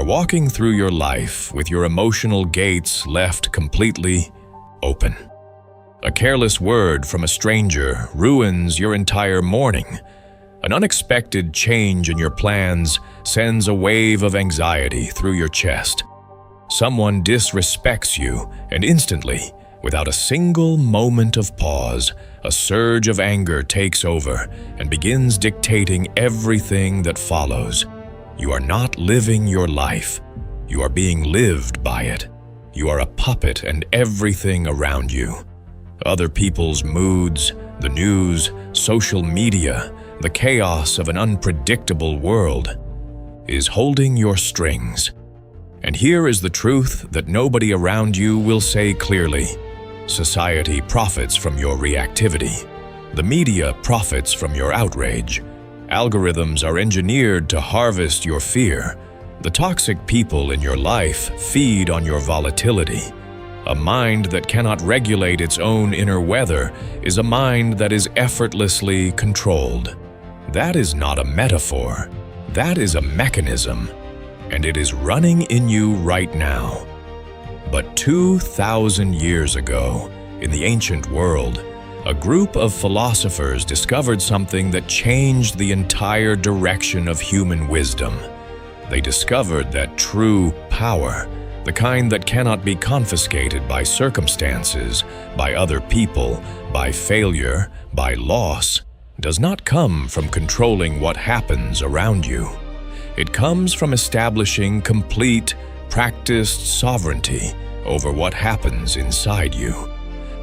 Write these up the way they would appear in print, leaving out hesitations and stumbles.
are walking through your life with your emotional gates left completely open. A careless word from a stranger ruins your entire morning. An unexpected change in your plans sends a wave of anxiety through your chest. Someone disrespects you, and instantly, without a single moment of pause, a surge of anger takes over and begins dictating everything that follows. You are not living your life. You are being lived by it. You are a puppet and everything around you. Other people's moods, the news, social media, the chaos of an unpredictable world is holding your strings. And here is the truth that nobody around you will say clearly. Society profits from your reactivity. The media profits from your outrage. Algorithms are engineered to harvest your fear. The toxic people in your life feed on your volatility. A mind that cannot regulate its own inner weather is a mind that is effortlessly controlled. That is not a metaphor. That is a mechanism, and it is running in you right now. But 2,000 years ago, in the ancient world, a group of philosophers discovered something that changed the entire direction of human wisdom. They discovered that true power, the kind that cannot be confiscated by circumstances, by other people, by failure, by loss, does not come from controlling what happens around you. It comes from establishing complete, practiced sovereignty over what happens inside you.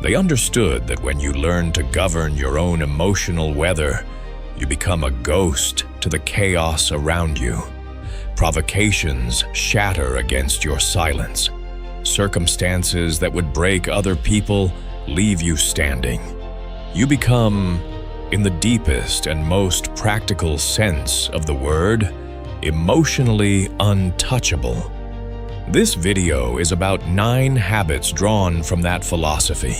They understood that when you learn to govern your own emotional weather, you become a ghost to the chaos around you. Provocations shatter against your silence. Circumstances that would break other people leave you standing. You become, in the deepest and most practical sense of the word, emotionally untouchable. This video is about 9 habits drawn from that philosophy,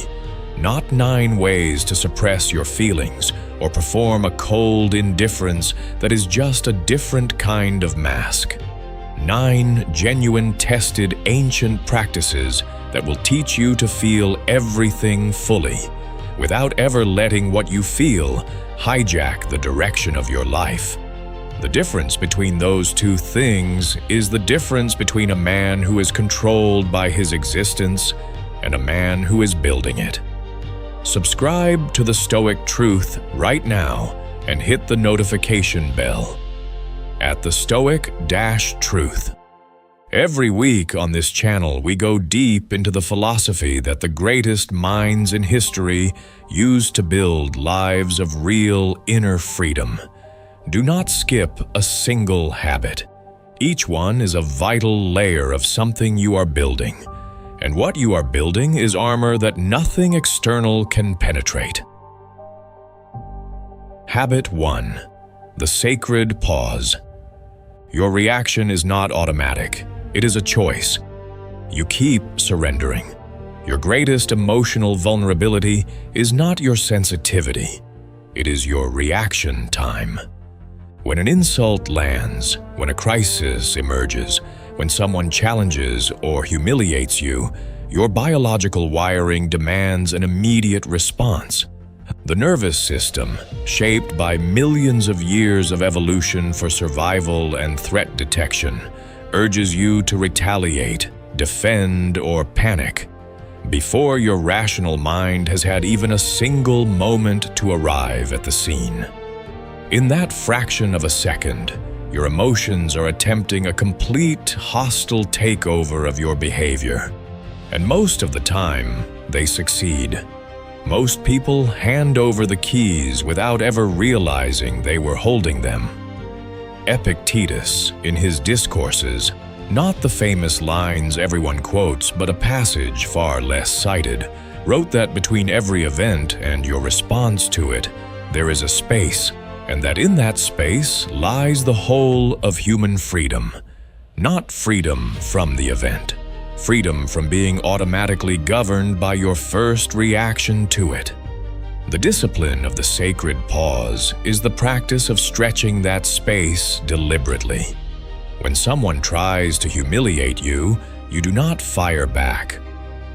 not 9 ways to suppress your feelings or perform a cold indifference that is just a different kind of mask. 9 genuine, tested, ancient practices that will teach you to feel everything fully, without ever letting what you feel hijack the direction of your life. The difference between those two things is the difference between a man who is controlled by his existence and a man who is building it. Subscribe to the Stoic Truth right now and hit the notification bell at the Stoic-Truth. Every week on this channel, we go deep into the philosophy that the greatest minds in history used to build lives of real inner freedom. Do not skip a single habit. Each one is a vital layer of something you are building. And what you are building is armor that nothing external can penetrate. Habit 1. The sacred pause. Your reaction is not automatic. It is a choice. You keep surrendering. Your greatest emotional vulnerability is not your sensitivity. It is your reaction time. When an insult lands, when a crisis emerges, when someone challenges or humiliates you, your biological wiring demands an immediate response. The nervous system, shaped by millions of years of evolution for survival and threat detection, urges you to retaliate, defend, or panic before your rational mind has had even a single moment to arrive at the scene. In that fraction of a second, your emotions are attempting a complete hostile takeover of your behavior. And most of the time, they succeed. Most people hand over the keys without ever realizing they were holding them. Epictetus, in his discourses, not the famous lines everyone quotes, but a passage far less cited, wrote that between every event and your response to it, there is a space, and that in that space lies the whole of human freedom. Not freedom from the event, freedom from being automatically governed by your first reaction to it. The discipline of the sacred pause is the practice of stretching that space deliberately. When someone tries to humiliate you, you do not fire back.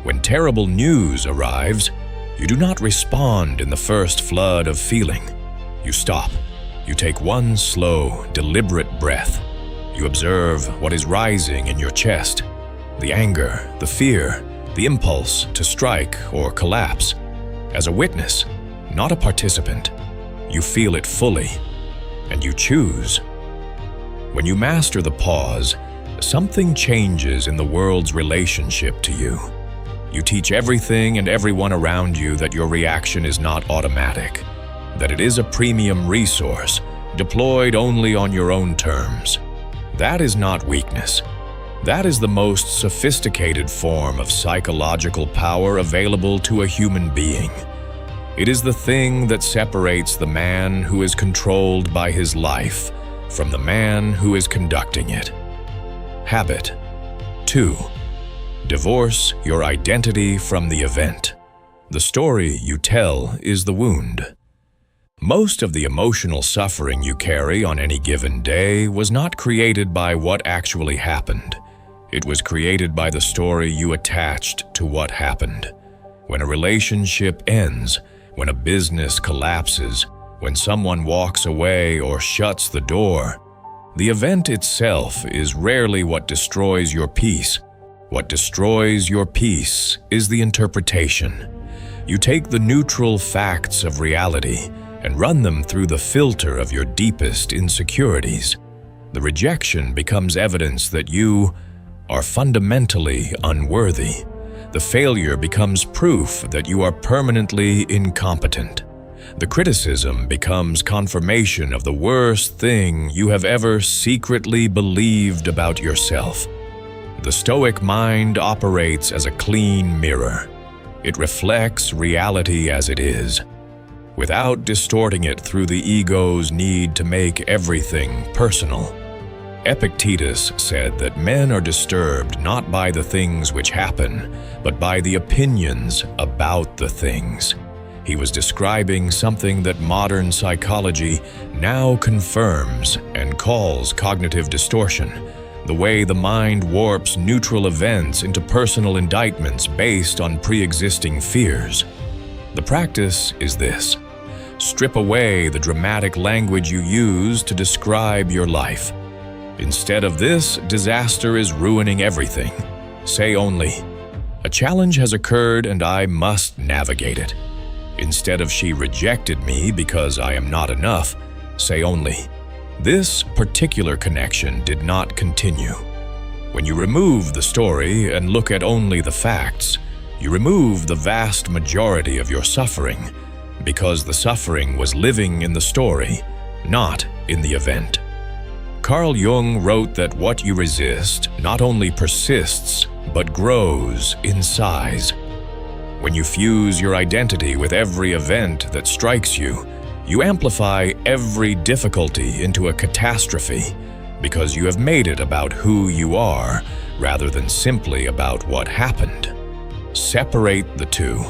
When terrible news arrives, you do not respond in the first flood of feeling. You stop. You take one slow, deliberate breath. You observe what is rising in your chest, the anger, the fear, the impulse to strike or collapse. As a witness, not a participant, you feel it fully, and you choose. When you master the pause, something changes in the world's relationship to you. You teach everything and everyone around you that your reaction is not automatic, that it is a premium resource, deployed only on your own terms. That is not weakness. That is the most sophisticated form of psychological power available to a human being. It is the thing that separates the man who is controlled by his life from the man who is conducting it. Habit. 2. Divorce your identity from the event. The story you tell is the wound. Most of the emotional suffering you carry on any given day was not created by what actually happened. It was created by the story you attached to what happened. When a relationship ends, when a business collapses, when someone walks away or shuts the door, the event itself is rarely what destroys your peace. What destroys your peace is the interpretation. You take the neutral facts of reality and run them through the filter of your deepest insecurities. The rejection becomes evidence that you are fundamentally unworthy. The failure becomes proof that you are permanently incompetent. The criticism becomes confirmation of the worst thing you have ever secretly believed about yourself. The Stoic mind operates as a clean mirror. It reflects reality as it is, without distorting it through the ego's need to make everything personal. Epictetus said that men are disturbed not by the things which happen, but by the opinions about the things. He was describing something that modern psychology now confirms and calls cognitive distortion, the way the mind warps neutral events into personal indictments based on pre-existing fears. The practice is this: strip away the dramatic language you use to describe your life. Instead of "this disaster is ruining everything," say only, "A challenge has occurred and I must navigate it." Instead of "she rejected me because I am not enough," say only, "This particular connection did not continue." When you remove the story and look at only the facts, you remove the vast majority of your suffering, because the suffering was living in the story, not in the event. Carl Jung wrote that what you resist not only persists, but grows in size. When you fuse your identity with every event that strikes you, you amplify every difficulty into a catastrophe, because you have made it about who you are rather than simply about what happened. Separate the two.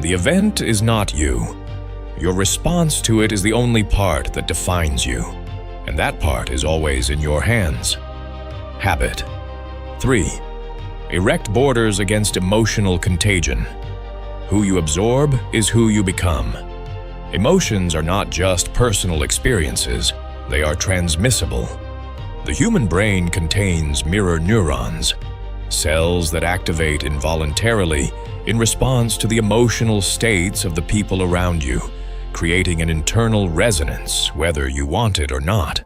The event is not you. Your response to it is the only part that defines you, and that part is always in your hands. Habit. 3. Erect borders against emotional contagion. Who you absorb is who you become. Emotions are not just personal experiences, they are transmissible. The human brain contains mirror neurons, cells that activate involuntarily in response to the emotional states of the people around you, creating an internal resonance whether you want it or not.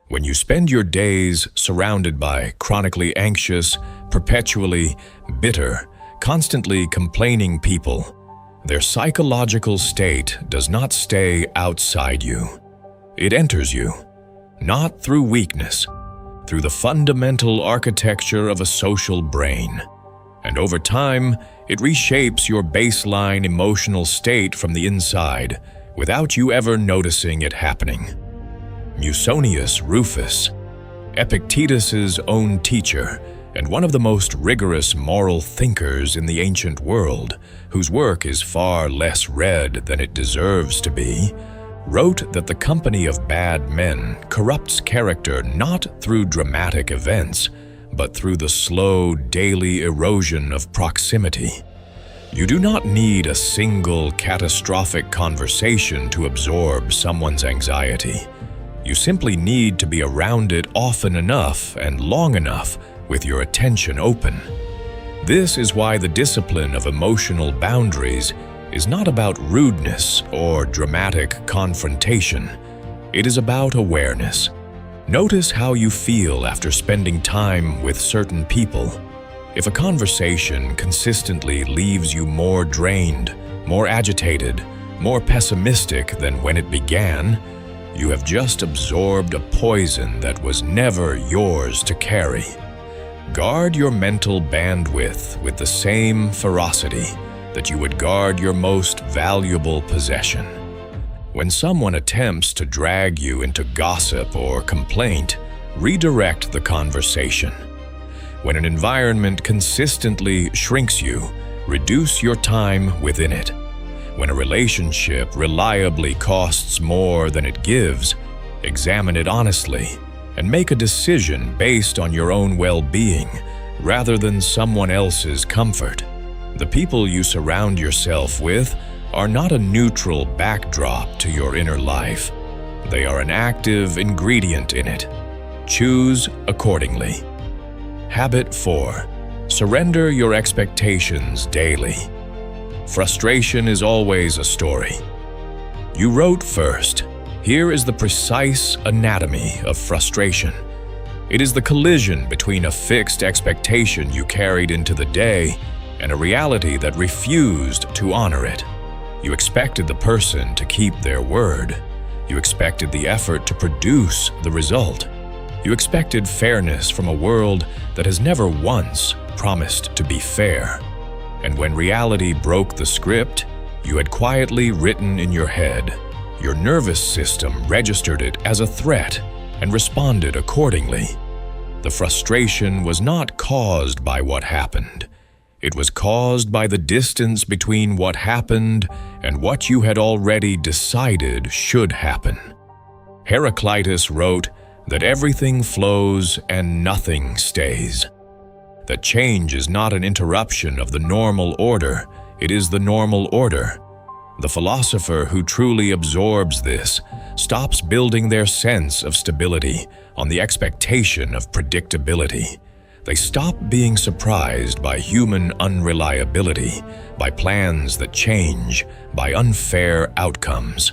When you spend your days surrounded by chronically anxious, perpetually bitter, constantly complaining people, their psychological state does not stay outside you. It enters you, not through weakness, through the fundamental architecture of a social brain. And over time, it reshapes your baseline emotional state from the inside without you ever noticing it happening. Musonius Rufus, Epictetus's own teacher, and one of the most rigorous moral thinkers in the ancient world, whose work is far less read than it deserves to be, wrote that the company of bad men corrupts character not through dramatic events, but through the slow, daily erosion of proximity. You do not need a single catastrophic conversation to absorb someone's anxiety. You simply need to be around it often enough and long enough with your attention open. This is why the discipline of emotional boundaries is not about rudeness or dramatic confrontation. It is about awareness. Notice how you feel after spending time with certain people. If a conversation consistently leaves you more drained, more agitated, more pessimistic than when it began, you have just absorbed a poison that was never yours to carry. Guard your mental bandwidth with the same ferocity that you would guard your most valuable possession. When someone attempts to drag you into gossip or complaint, redirect the conversation. When an environment consistently shrinks you, reduce your time within it. When a relationship reliably costs more than it gives, examine it honestly and make a decision based on your own well-being rather than someone else's comfort. The people you surround yourself with are not a neutral backdrop to your inner life. They are an active ingredient in it. Choose accordingly. Habit 4. Surrender your expectations daily. Frustration is always a story. You wrote first. Here is the precise anatomy of frustration. It is the collision between a fixed expectation you carried into the day and a reality that refused to honor it. You expected the person to keep their word. You expected the effort to produce the result. You expected fairness from a world that has never once promised to be fair. And when reality broke the script, you had quietly written in your head. Your nervous system registered it as a threat and responded accordingly. The frustration was not caused by what happened. It was caused by the distance between what happened and what you had already decided should happen. Heraclitus wrote that everything flows and nothing stays. That change is not an interruption of the normal order, it is the normal order. The philosopher who truly absorbs this stops building their sense of stability on the expectation of predictability. They stop being surprised by human unreliability, by plans that change, by unfair outcomes.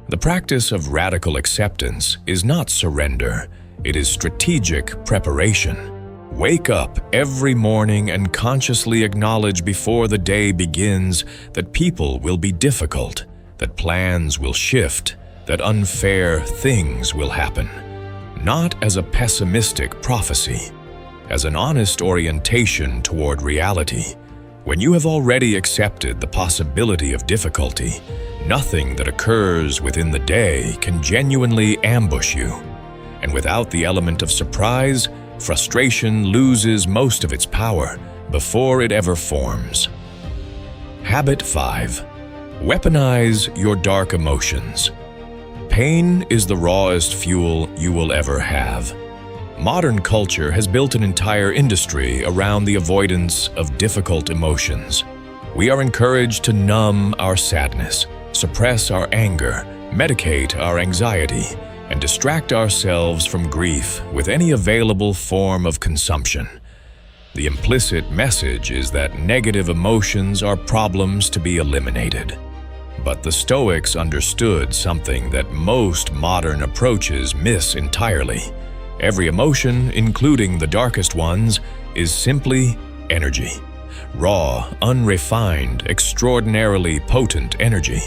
The practice of radical acceptance is not surrender, it is strategic preparation. Wake up every morning and consciously acknowledge before the day begins that people will be difficult, that plans will shift, that unfair things will happen. Not as a pessimistic prophecy, as an honest orientation toward reality. When you have already accepted the possibility of difficulty, nothing that occurs within the day can genuinely ambush you. And without the element of surprise, frustration loses most of its power before it ever forms. Habit 5. Weaponize your dark emotions. Pain is the rawest fuel you will ever have. Modern culture has built an entire industry around the avoidance of difficult emotions. We are encouraged to numb our sadness, suppress our anger, medicate our anxiety, and distract ourselves from grief with any available form of consumption. The implicit message is that negative emotions are problems to be eliminated. But the Stoics understood something that most modern approaches miss entirely. Every emotion, including the darkest ones, is simply energy. Raw, unrefined, extraordinarily potent energy.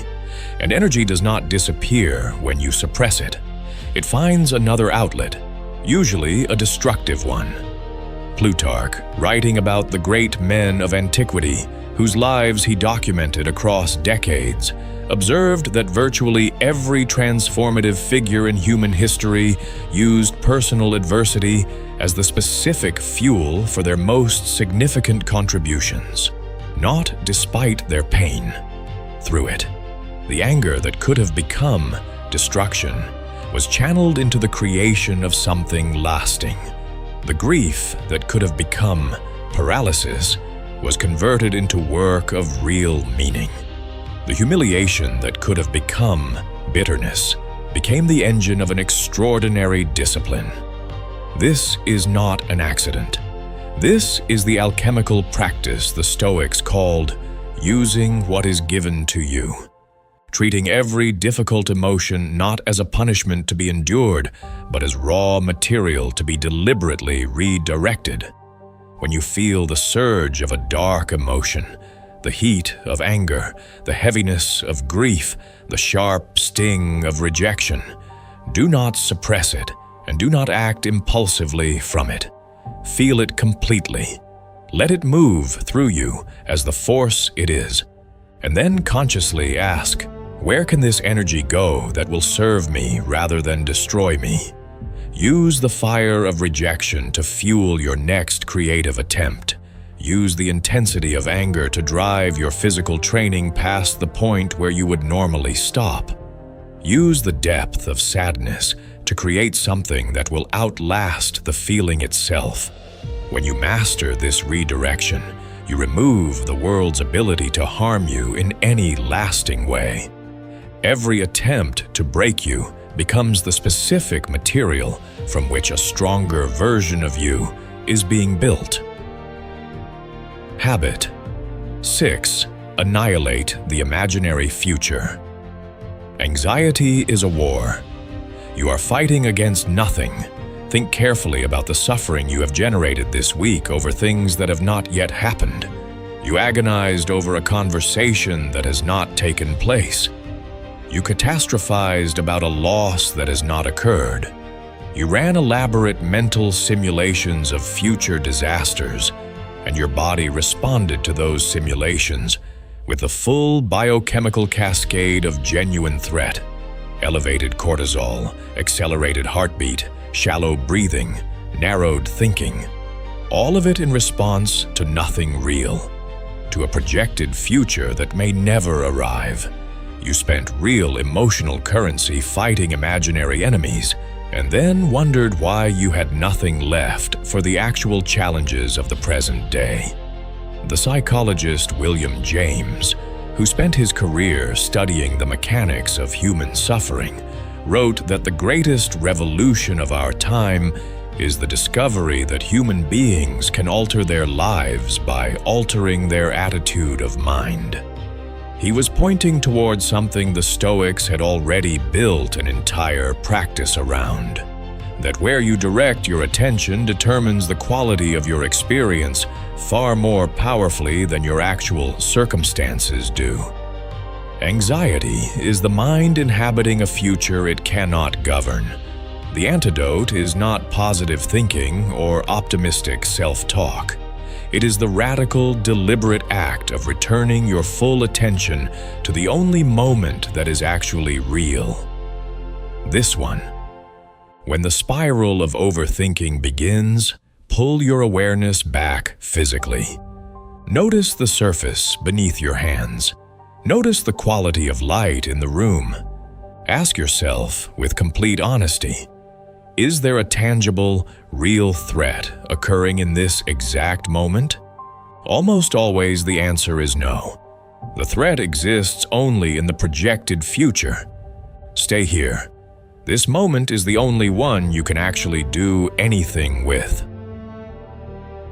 And energy does not disappear when you suppress it. It finds another outlet, usually a destructive one. Plutarch, writing about the great men of antiquity, whose lives he documented across decades, observed that virtually every transformative figure in human history used personal adversity as the specific fuel for their most significant contributions, not despite their pain. Through it, the anger that could have become destruction, was channeled into the creation of something lasting. The grief that could have become paralysis was converted into work of real meaning. The humiliation that could have become bitterness became the engine of an extraordinary discipline. This is not an accident. This is the alchemical practice the Stoics called using what is given to you, treating every difficult emotion not as a punishment to be endured, but as raw material to be deliberately redirected. When you feel the surge of a dark emotion, the heat of anger, the heaviness of grief, the sharp sting of rejection, do not suppress it and do not act impulsively from it. Feel it completely. Let it move through you as the force it is, and then consciously ask, where can this energy go that will serve me rather than destroy me? Use the fire of rejection to fuel your next creative attempt. Use the intensity of anger to drive your physical training past the point where you would normally stop. Use the depth of sadness to create something that will outlast the feeling itself. When you master this redirection, you remove the world's ability to harm you in any lasting way. Every attempt to break you becomes the specific material from which a stronger version of you is being built. Habit 6. Annihilate the imaginary future. Anxiety is a war. You are fighting against nothing. Think carefully about the suffering you have generated this week over things that have not yet happened. You agonized over a conversation that has not taken place. You catastrophized about a loss that has not occurred. You ran elaborate mental simulations of future disasters, and your body responded to those simulations with the full biochemical cascade of genuine threat: elevated cortisol, accelerated heartbeat, shallow breathing, narrowed thinking, all of it in response to nothing real, to a projected future that may never arrive. You spent real emotional currency fighting imaginary enemies, and then wondered why you had nothing left for the actual challenges of the present day. The psychologist William James, who spent his career studying the mechanics of human suffering, wrote that the greatest revolution of our time is the discovery that human beings can alter their lives by altering their attitude of mind. He was pointing towards something the Stoics had already built an entire practice around, that where you direct your attention determines the quality of your experience far more powerfully than your actual circumstances do. Anxiety is the mind inhabiting a future it cannot govern. The antidote is not positive thinking or optimistic self-talk. It is the radical, deliberate act of returning your full attention to the only moment that is actually real. This one. When the spiral of overthinking begins, pull your awareness back physically. Notice the surface beneath your hands. Notice the quality of light in the room. Ask yourself with complete honesty, is there a tangible, real threat occurring in this exact moment? Almost always the answer is no. The threat exists only in the projected future. Stay here. This moment is the only one you can actually do anything with.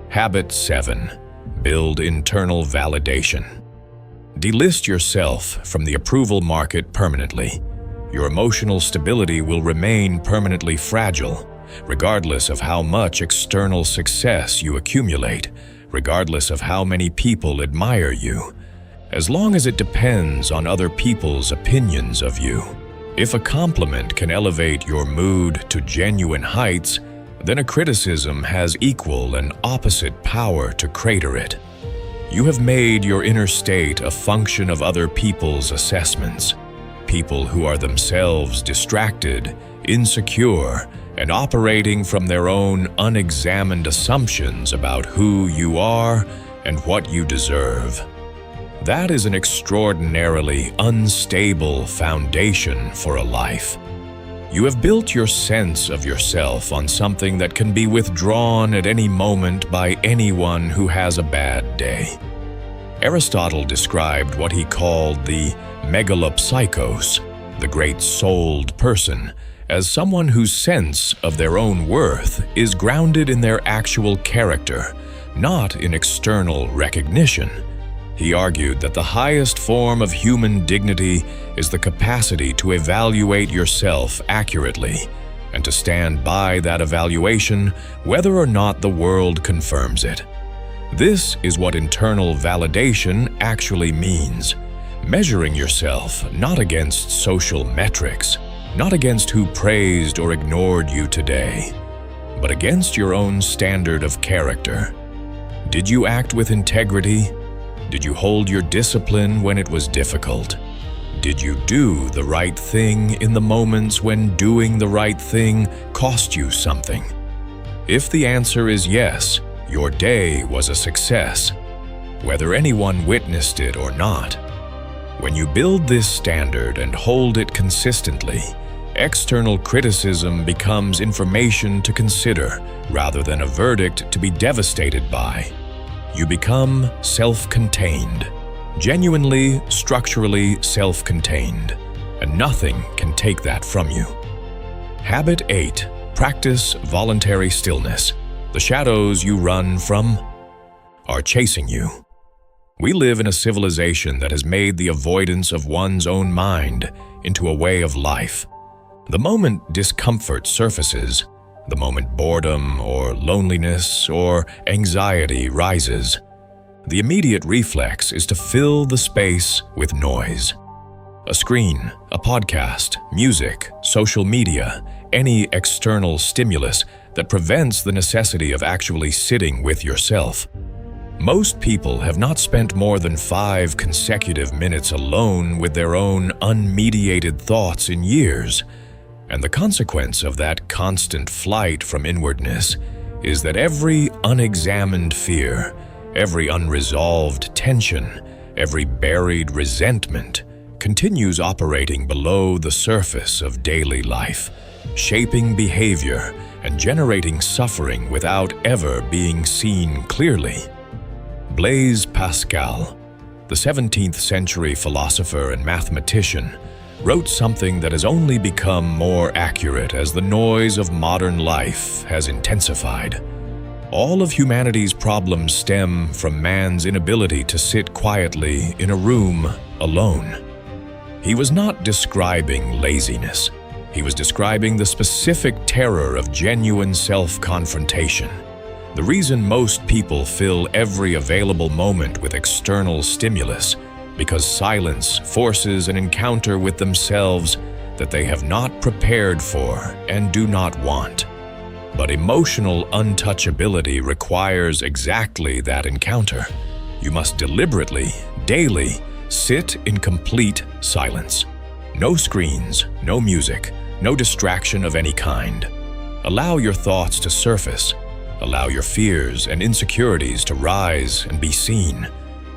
Habit 7. Build internal validation. Delist yourself from the approval market permanently. Your emotional stability will remain permanently fragile, regardless of how much external success you accumulate, regardless of how many people admire you, as long as it depends on other people's opinions of you. If a compliment can elevate your mood to genuine heights, then a criticism has equal and opposite power to crater it. You have made your inner state a function of other people's assessments. People who are themselves distracted, insecure, and operating from their own unexamined assumptions about who you are and what you deserve. That is an extraordinarily unstable foundation for a life. You have built your sense of yourself on something that can be withdrawn at any moment by anyone who has a bad day. Aristotle described what he called the megalopsychos, the great-souled person, as someone whose sense of their own worth is grounded in their actual character, not in external recognition. He argued that the highest form of human dignity is the capacity to evaluate yourself accurately and to stand by that evaluation whether or not the world confirms it. This is what internal validation actually means, measuring yourself not against social metrics, not against who praised or ignored you today, but against your own standard of character. Did you act with integrity? Did you hold your discipline when it was difficult? Did you do the right thing in the moments when doing the right thing cost you something? If the answer is yes, your day was a success, whether anyone witnessed it or not. When you build this standard and hold it consistently, external criticism becomes information to consider rather than a verdict to be devastated by. You become self-contained, genuinely, structurally self-contained, and nothing can take that from you. Habit 8. Practice voluntary stillness. The shadows you run from are chasing you. We live in a civilization that has made the avoidance of one's own mind into a way of life. The moment discomfort surfaces, the moment boredom or loneliness or anxiety rises, the immediate reflex is to fill the space with noise. A screen, a podcast, music, social media, any external stimulus that prevents the necessity of actually sitting with yourself. Most people have not spent more than 5 consecutive minutes alone with their own unmediated thoughts in years. And the consequence of that constant flight from inwardness is that every unexamined fear, every unresolved tension, every buried resentment continues operating below the surface of daily life, shaping behavior and generating suffering without ever being seen clearly. Blaise Pascal, the 17th century philosopher and mathematician, wrote something that has only become more accurate as the noise of modern life has intensified. All of humanity's problems stem from man's inability to sit quietly in a room alone. He was not describing laziness. He was describing the specific terror of genuine self-confrontation. The reason most people fill every available moment with external stimulus because silence forces an encounter with themselves that they have not prepared for and do not want. But emotional untouchability requires exactly that encounter. You must deliberately, daily, sit in complete silence. No screens, no music, no distraction of any kind. Allow your thoughts to surface. Allow your fears and insecurities to rise and be seen.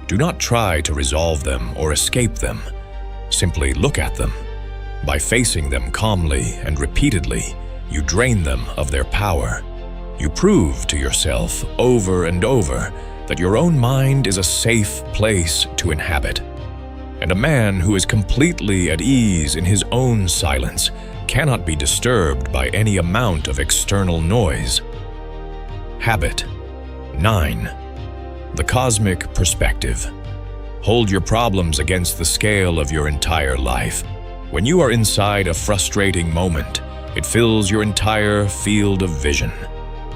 Do not try to resolve them or escape them. Simply look at them. By facing them calmly and repeatedly, you drain them of their power. You prove to yourself over and over that your own mind is a safe place to inhabit. And a man who is completely at ease in his own silence cannot be disturbed by any amount of external noise. Habit 9. The cosmic perspective. Hold your problems against the scale of your entire life. When you are inside a frustrating moment, it fills your entire field of vision.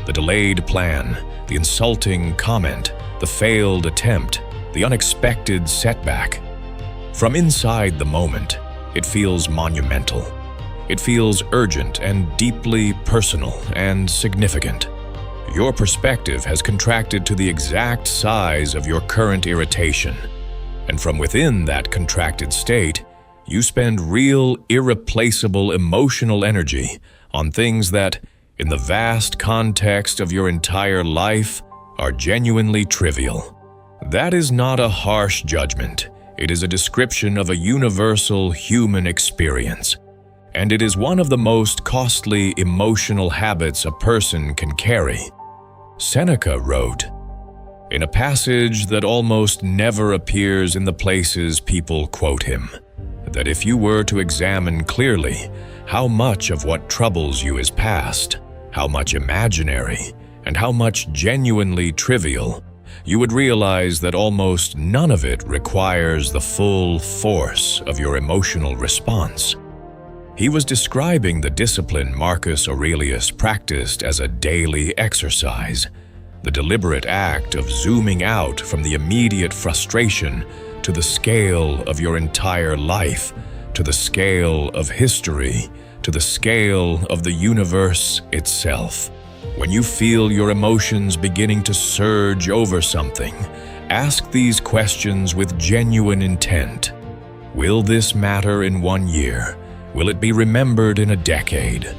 The delayed plan, the insulting comment, the failed attempt, the unexpected setback. From inside the moment, it feels monumental. It feels urgent and deeply personal and significant. Your perspective has contracted to the exact size of your current irritation, and from within that contracted state, you spend real, irreplaceable emotional energy on things that, in the vast context of your entire life, are genuinely trivial. That is not a harsh judgment. It is a description of a universal human experience, and it is one of the most costly emotional habits a person can carry. Seneca wrote, in a passage that almost never appears in the places people quote him, that if you were to examine clearly how much of what troubles you is past, how much imaginary, and how much genuinely trivial, you would realize that almost none of it requires the full force of your emotional response. He was describing the discipline Marcus Aurelius practiced as a daily exercise, the deliberate act of zooming out from the immediate frustration to the scale of your entire life, to the scale of history, to the scale of the universe itself. When you feel your emotions beginning to surge over something, ask these questions with genuine intent. Will this matter in 1 year? Will it be remembered in a decade?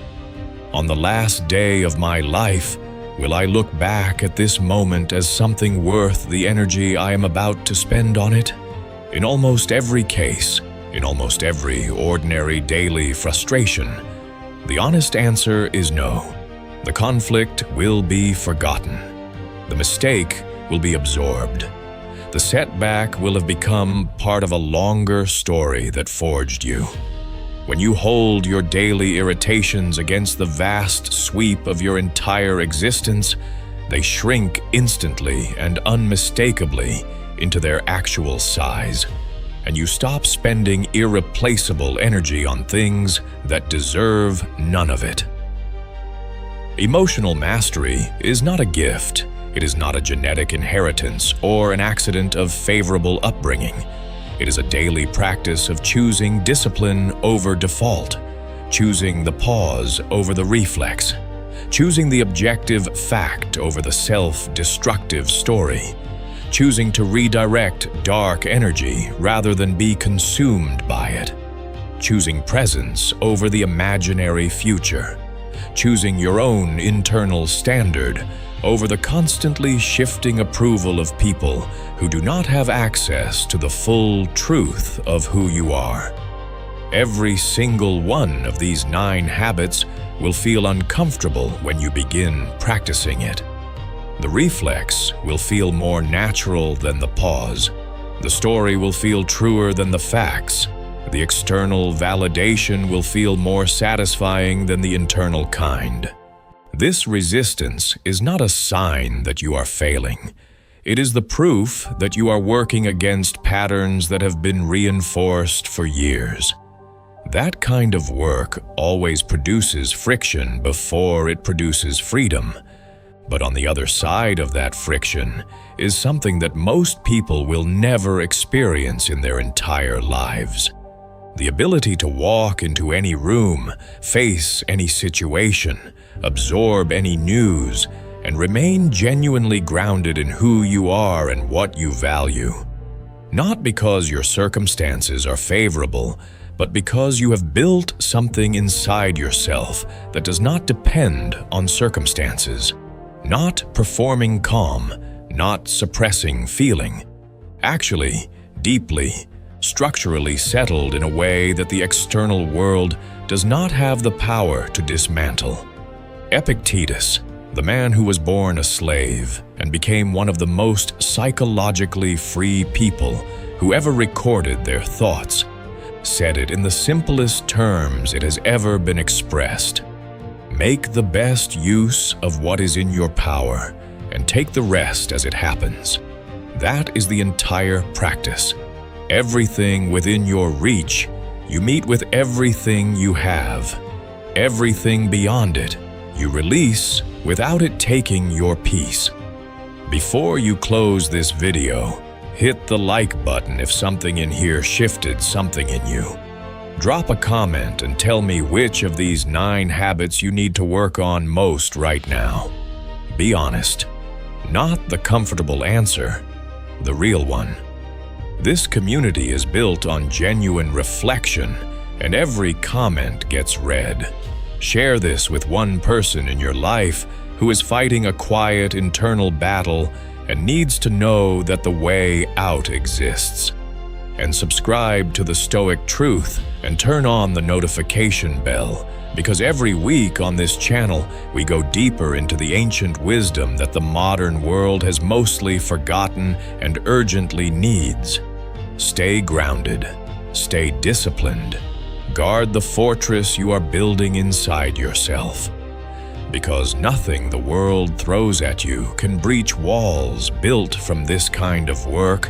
On the last day of my life, will I look back at this moment as something worth the energy I am about to spend on it? In almost every case, in almost every ordinary daily frustration, the honest answer is no. The conflict will be forgotten. The mistake will be absorbed. The setback will have become part of a longer story that forged you. When you hold your daily irritations against the vast sweep of your entire existence, they shrink instantly and unmistakably into their actual size, and you stop spending irreplaceable energy on things that deserve none of it. Emotional mastery is not a gift. It is not a genetic inheritance or an accident of favorable upbringing. It is a daily practice of choosing discipline over default, choosing the pause over the reflex, choosing the objective fact over the self-destructive story, choosing to redirect dark energy rather than be consumed by it, choosing presence over the imaginary future, choosing your own internal standard over the constantly shifting approval of people who do not have access to the full truth of who you are. Every single one of these 9 habits will feel uncomfortable when you begin practicing it. The reflex will feel more natural than the pause. The story will feel truer than the facts. The external validation will feel more satisfying than the internal kind. This resistance is not a sign that you are failing. It is the proof that you are working against patterns that have been reinforced for years. That kind of work always produces friction before it produces freedom. But on the other side of that friction is something that most people will never experience in their entire lives. The ability to walk into any room, face any situation, absorb any news, and remain genuinely grounded in who you are and what you value. Not because your circumstances are favorable, but because you have built something inside yourself that does not depend on circumstances. Not performing calm, not suppressing feeling. Actually, deeply, structurally settled in a way that the external world does not have the power to dismantle. Epictetus, the man who was born a slave and became one of the most psychologically free people who ever recorded their thoughts, said it in the simplest terms it has ever been expressed. Make the best use of what is in your power and take the rest as it happens. That is the entire practice. Everything within your reach, you meet with everything you have. Everything beyond it, you release without it taking your peace. Before you close this video, hit the like button if something in here shifted something in you. Drop a comment and tell me which of these 9 habits you need to work on most right now. Be honest. Not the comfortable answer, the real one. This community is built on genuine reflection, and every comment gets read. Share this with one person in your life who is fighting a quiet internal battle and needs to know that the way out exists. And subscribe to the Stoic Truth and turn on the notification bell, because every week on this channel we go deeper into the ancient wisdom that the modern world has mostly forgotten and urgently needs. Stay grounded, stay disciplined, guard the fortress you are building inside yourself. Because nothing the world throws at you can breach walls built from this kind of work